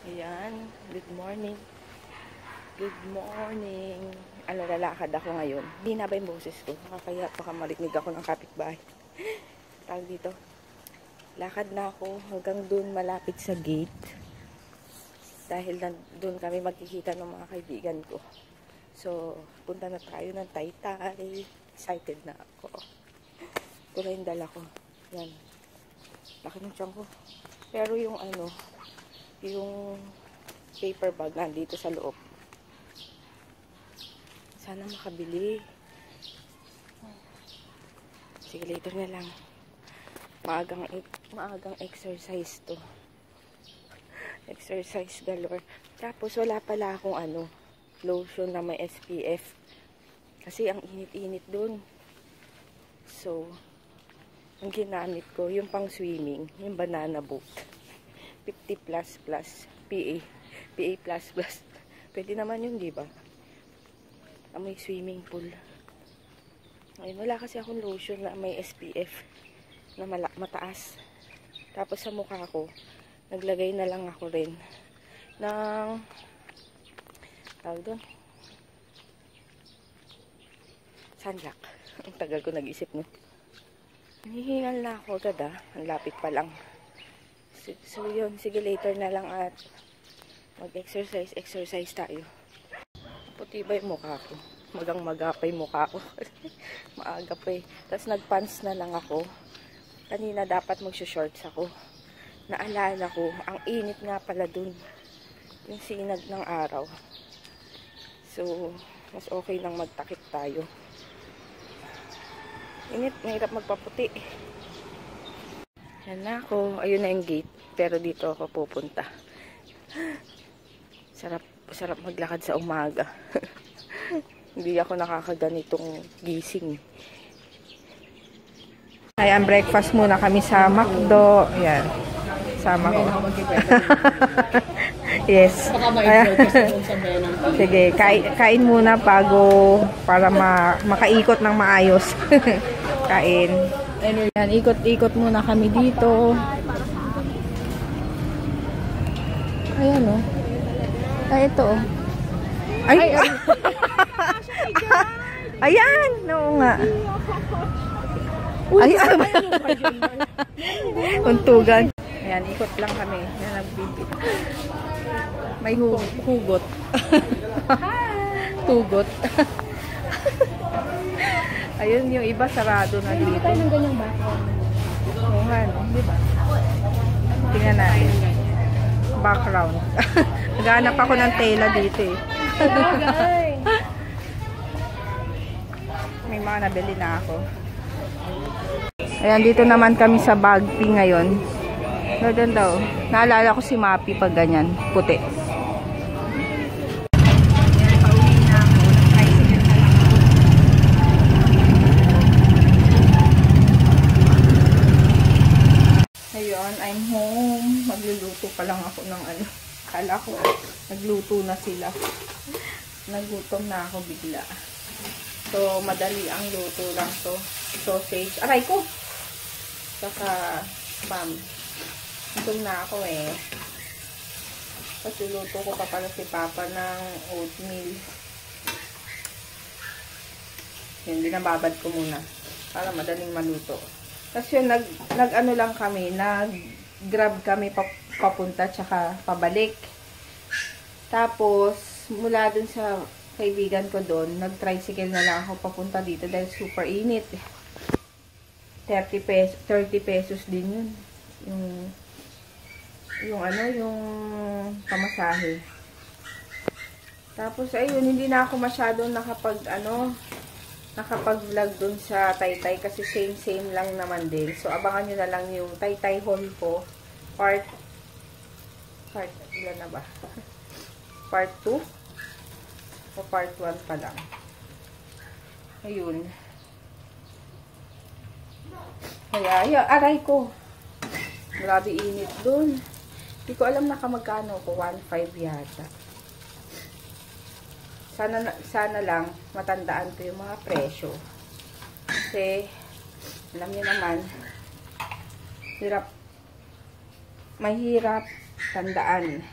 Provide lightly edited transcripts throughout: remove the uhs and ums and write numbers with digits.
Ayan, good morning. Good morning. Lalakad ako ngayon. Hindi na ba yung boses ko? Kaya baka marinig ako ng kapitbahay. Tawag dito. Lakad na ako hanggang dun malapit sa gate. Dahil dun kami magkikita ng mga kaibigan ko. So, punta na tayo ng Taytay. Excited na ako. Ito na yung dala ko. Yan. Laki ng tiyan ko. Pero yung yung paper bag nandito sa loob. Sana makabili. Sige, later na lang. Maagang exercise to. Exercise galore. Tapos wala pala akong lotion na may SPF. Kasi ang init-init dun. So, ang ginamit ko, yung pang swimming, yung banana boat. 50 plus PA++. Pwede naman yun, di ba? May swimming pool. Ayun, wala kasi akong lotion na may SPF na mataas. Tapos sa mukha ko, naglagay na lang ako rin ng tawag doon, sunblock. Ang tagal ko nag-isip, no? Hinihingal na ako agad, ang lapit pa lang. So yun, sige, later na lang at mag-exercise tayo. Puti ba yung mukha ko? Magang-maga pa yung mukha ko. Maaga pa eh. Tapos nagpants na lang ako. Kanina dapat mag-shorts ako. Naalala ko, ang init nga pala dun. Yung sinag ng araw. So, mas okay nang magtakip tayo. Init, mahirap magpaputi. Yan na ako. Ayun na yung gate. Pero dito ako pupunta. Sarap maglakad sa umaga. Hindi ako nakakaganitong gising. Ayan, breakfast muna kami sa McDo. Ayan. Sama ko. Yes. Sige, kain muna para makaikot ng maayos. Kain. Ayan, ikot-ikot muna kami dito. Ayan, oh. Ay, ito, oh. Ay! Ayan! Oo nga. Ay, untugan. Ayan, ikot lang kami. Ayan, nagbibit. May hugot. Tugot. Ayun, yung iba sarado na dito. Tayo ng ganyang background. Oo nga, no? Diba? Tingnan natin. Background. Naghanap ako ng tela dito eh. May mga nabili na ako. Ayan, dito naman kami sa Bagpi ngayon. Doon daw. Naalala ko si Mapi pag ganyan. Puti. Ayun, I'm home. Magluluto pa lang ako ng Kala ko, nagluto na sila. Nagutom na ako bigla. So, madali ang luto lang to. Sausage. Aray ko! Saka, spam. Gutom na ako eh. Kasi luto ko pa pala si Papa ng oatmeal. Yun, binababad ko muna. Para madaling maluto. Kasi yun, nag-ano lang kami, nag-grab kami papunta tsaka pabalik. Tapos, mula dun sa kaibigan ko doon, nag-tricycle na lang ako papunta dito dahil super init. 30 pesos din yun. Yung pamasahe. Tapos, ayun, hindi na ako masyadong nakapag-vlog dun sa Taytay kasi same lang naman din. So, abangan nyo na lang yung Taytay haul ko. Part ilan na ba? Part 2? O part 1 pa lang. Ayun. Kaya, aray ko. Grabe init dun. Hindi ko alam nakamagkano ko. 1.5 yata. Sana lang matandaan ko yung mga presyo. Kasi, alam niyo naman, mahirap tandaan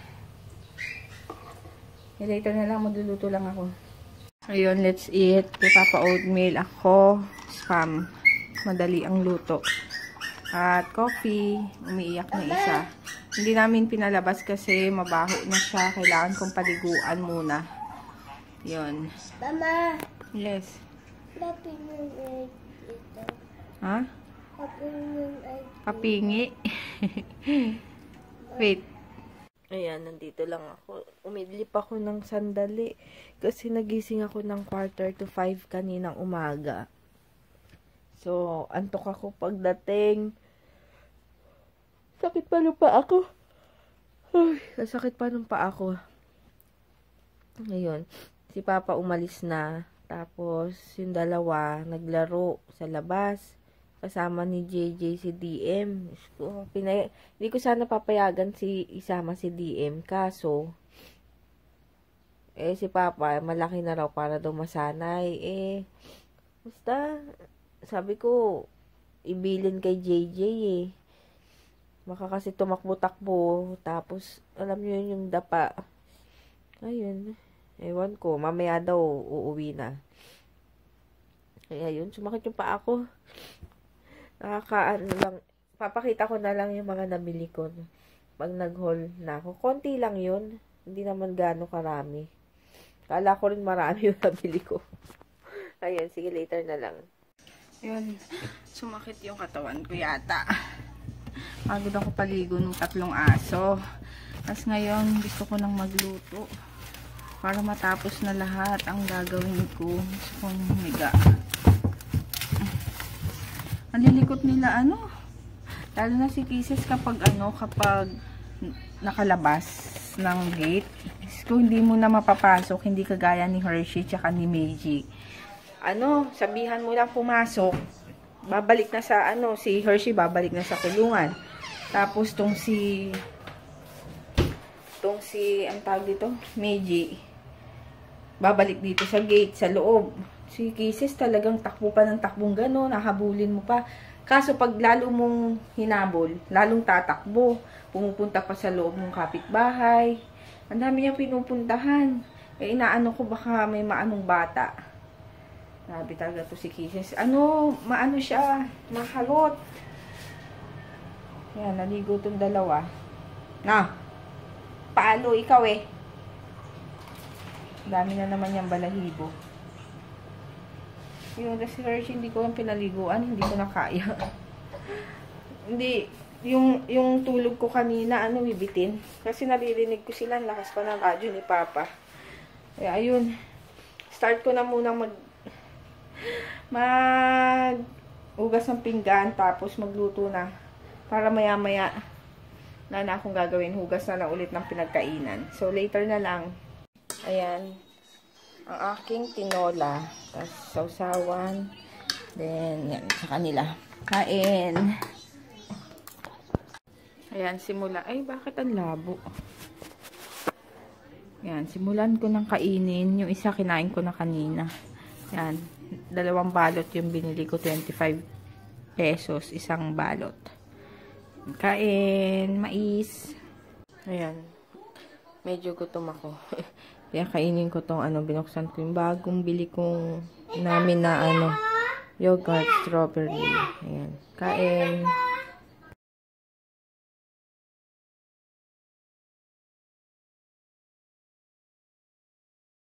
Later na lang, magluluto lang ako. Ayun, let's eat. Kay Papa oatmeal. Ako, spam. Madali ang luto. At coffee. Umiiyak na isa. Hindi namin pinalabas kasi mabaho na siya. Kailangan kong paliguan muna. Yun. Mama. Yes. Papingin egg ito. Ha? Papingin egg. Papingi. Wait. Ayan, nandito lang ako. Umidlip ako ng sandali. Kasi nagising ako ng 4:45 kaninang umaga. So, antok ako pagdating. Sakit pa ng paa ako. Ay, sakit pa ng paa ako. Ngayon, si Papa umalis na. Tapos, yung dalawa, naglaro sa labas. Kasama ni JJ si DM. Hindi ko sana papayagan isama si DM. Kaso, si Papa, malaki na raw para daw masanay. Basta, sabi ko, ibilin kay JJ Baka kasi tumakbo-takbo. Tapos, alam nyo yun yung dapa. Ayun. Ewan ko. Mamaya daw, uuwi na. Kaya yun, sumakit yung paa ko. Nakakaano lang. Papakita ko na lang yung mga nabili ko. Pag nag-haul na ako. Konti lang yun. Hindi naman gaano karami. Kala ko rin marami yung nabili ko. Ayun, sige later na lang. Ayun, sumakit yung katawan ko yata. Pagod ako paligo ng 3 aso. Tapos ngayon, gusto ko nang magluto. Para matapos na lahat ang gagawin ko. Gusto kong humiga. Ang lilikot nila, lalo na si Kisses kapag nakalabas ng gate. Kung hindi mo na mapapasok, hindi kagaya ni Hershey tsaka ni Meiji. Sabihan mo lang pumasok. Babalik na sa si Hershey babalik na sa kulungan. Tapos tong si ang tawag dito, Meiji, babalik dito sa gate, sa loob. Si Kisses talagang takbo pa ng takbong gano'n, nahabulin mo pa. Kaso pag lalo mong hinabol, lalong tatakbo. Pumupunta pa sa loob ng kapitbahay. Ang dami niyang pinupuntahan. Inaano ko baka may maanong bata. Sabi talaga to si Kisses. Maano siya, mahalot. Yan, naligo tong dalawa. Paano ikaw Dami na naman yung balahibo. Yung si Hershey, hindi ko yung pinaliguan, hindi ko na kaya. Hindi, yung tulog ko kanina, bibitin. Kasi naririnig ko sila, lakas pa ng radyo ni Papa. Kaya ayun, start ko na munang hugas ng pinggan, tapos magluto na. Para maya-maya, na akong gagawin, hugas na ulit ng pinagkainan. So, later na lang. Ayan, ang aking tinola. Tapos, sausawan. Then, yan, sa kanila. Kain. Ayan, simula. Ay, bakit ang labo? Ayan, simulan ko ng kainin. Yung isa, kinain ko na kanina. Ayan, 2 balot yung binili ko. 25 pesos, isang balot. Kain, mais. Ayan. Medyo gutom ako. Kaya kainin ko tong binuksan ko yung bagong bili kong namin na yogurt strawberry. Ayan. Kain.